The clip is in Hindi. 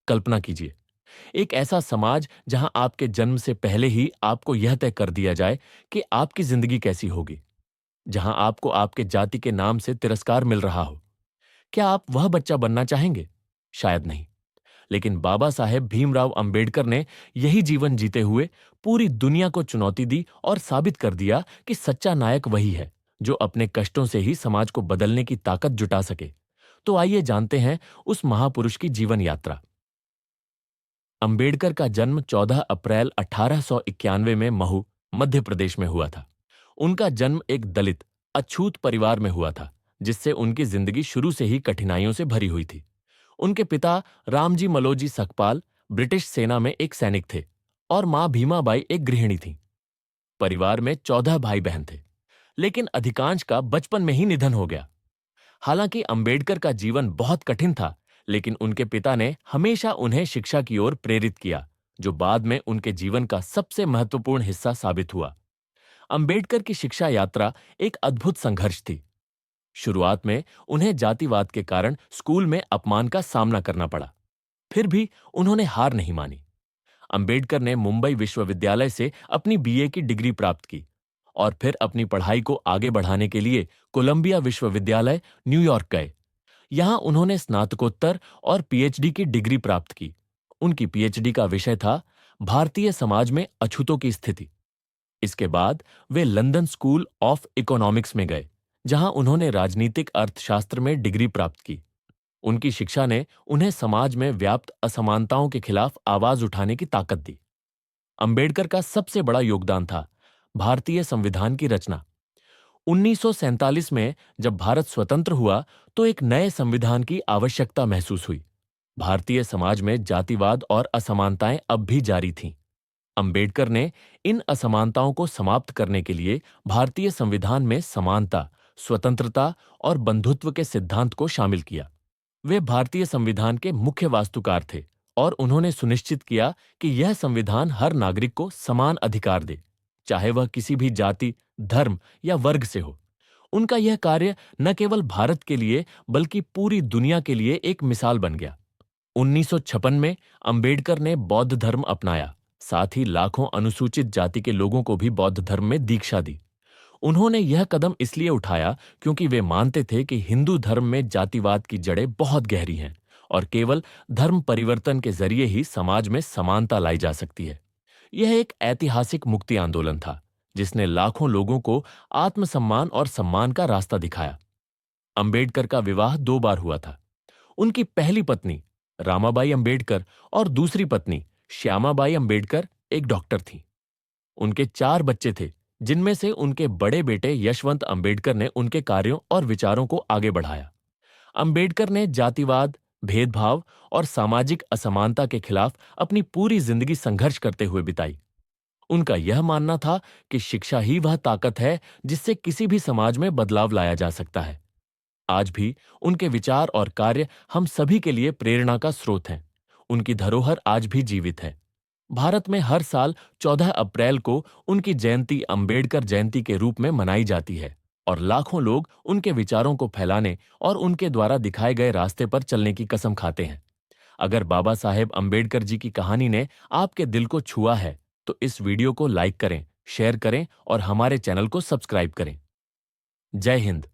कल्पना कीजिए, एक ऐसा समाज जहां आपके जन्म से पहले ही आपको यह तय कर दिया जाए कि आपकी जिंदगी कैसी होगी, जहां आपको आपके जाति के नाम से तिरस्कार मिल रहा हो। क्या आप वह बच्चा बनना चाहेंगे? शायद नहीं। लेकिन बाबा साहेब भीमराव अंबेडकर ने यही जीवन जीते हुए पूरी दुनिया को चुनौती दी और साबित कर दिया कि सच्चा नायक वही है जो अपने कष्टों से ही समाज को बदलने की ताकत जुटा सके। तो आइए जानते हैं उस महापुरुष की जीवन यात्रा। अंबेडकर का जन्म 14 अप्रैल 1891 में महू, मध्य प्रदेश में हुआ था। उनका जन्म एक दलित, अछूत परिवार में हुआ था, जिससे उनकी जिंदगी शुरू से ही कठिनाइयों से भरी हुई थी। उनके पिता रामजी मलोजी सकपाल ब्रिटिश सेना में एक सैनिक थे और मां भीमाबाई एक गृहिणी थीं। परिवार में 14 भाई बहन थे, लेकिन अधिकांश का बचपन में ही निधन हो गया। हालांकि अंबेडकर का जीवन बहुत कठिन था, लेकिन उनके पिता ने हमेशा उन्हें शिक्षा की ओर प्रेरित किया, जो बाद में उनके जीवन का सबसे महत्वपूर्ण हिस्सा साबित हुआ। अंबेडकर की शिक्षा यात्रा एक अद्भुत संघर्ष थी। शुरुआत में उन्हें जातिवाद के कारण स्कूल में अपमान का सामना करना पड़ा। फिर भी उन्होंने हार नहीं मानी। अंबेडकर ने मुंबई विश्वविद्यालय से अपनी बीए की डिग्री प्राप्त की और फिर अपनी पढ़ाई को आगे बढ़ाने के लिए कोलंबिया विश्वविद्यालय, न्यूयॉर्क गए। यहां उन्होंने स्नातकोत्तर और पीएचडी की डिग्री प्राप्त की। उनकी पीएचडी का विषय था भारतीय समाज में अछूतों की स्थिति। इसके बाद वे लंदन स्कूल ऑफ इकोनॉमिक्स में गए, जहां उन्होंने राजनीतिक अर्थशास्त्र में डिग्री प्राप्त की। उनकी शिक्षा ने उन्हें समाज में व्याप्त असमानताओं के खिलाफ आवाज उठाने की ताकत दी। अंबेडकर का सबसे बड़ा योगदान था भारतीय संविधान की रचना। 1947 में जब भारत स्वतंत्र हुआ तो एक नए संविधान की आवश्यकता महसूस हुई। भारतीय समाज में जातिवाद और असमानताएं अब भी जारी थीं। अंबेडकर ने इन असमानताओं को समाप्त करने के लिए भारतीय संविधान में समानता, स्वतंत्रता और बंधुत्व के सिद्धांत को शामिल किया। वे भारतीय संविधान के मुख्य वास्तुकार थे और उन्होंने सुनिश्चित किया कि यह संविधान हर नागरिक को समान अधिकार दे, चाहे वह किसी भी जाति, धर्म या वर्ग से हो। उनका यह कार्य न केवल भारत के लिए बल्कि पूरी दुनिया के लिए एक मिसाल बन गया। 1956 में अंबेडकर ने बौद्ध धर्म अपनाया, साथ ही लाखों अनुसूचित जाति के लोगों को भी बौद्ध धर्म में दीक्षा दी। उन्होंने यह कदम इसलिए उठाया क्योंकि वे मानते थे कि हिंदू धर्म में जातिवाद की जड़ें बहुत गहरी हैं और केवल धर्म परिवर्तन के जरिए ही समाज में समानता लाई जा सकती है। यह एक ऐतिहासिक मुक्ति आंदोलन था, जिसने लाखों लोगों को आत्मसम्मान और सम्मान का रास्ता दिखाया। अंबेडकर का विवाह 2 बार हुआ था। उनकी पहली पत्नी रामाबाई अंबेडकर और दूसरी पत्नी श्यामाबाई अंबेडकर एक डॉक्टर थीं। उनके 4 बच्चे थे, जिनमें से उनके बड़े बेटे यशवंत अंबेडकर ने उनके कार्यों और विचारों को आगे बढ़ाया। अंबेडकर ने जातिवाद, भेदभाव और सामाजिक असमानता के खिलाफ अपनी पूरी जिंदगी संघर्ष करते हुए बिताई। उनका यह मानना था कि शिक्षा ही वह ताकत है जिससे किसी भी समाज में बदलाव लाया जा सकता है। आज भी उनके विचार और कार्य हम सभी के लिए प्रेरणा का स्रोत हैं। उनकी धरोहर आज भी जीवित है। भारत में हर साल 14 अप्रैल को उनकी जयंती अंबेडकर जयंती के रूप में मनाई जाती है और लाखों लोग उनके विचारों को फैलाने और उनके द्वारा दिखाए गए रास्ते पर चलने की कसम खाते हैं। अगर बाबा साहेब अंबेडकर जी की कहानी ने आपके दिल को छुआ है, तो इस वीडियो को लाइक करें, शेयर करें और हमारे चैनल को सब्सक्राइब करें। जय हिंद।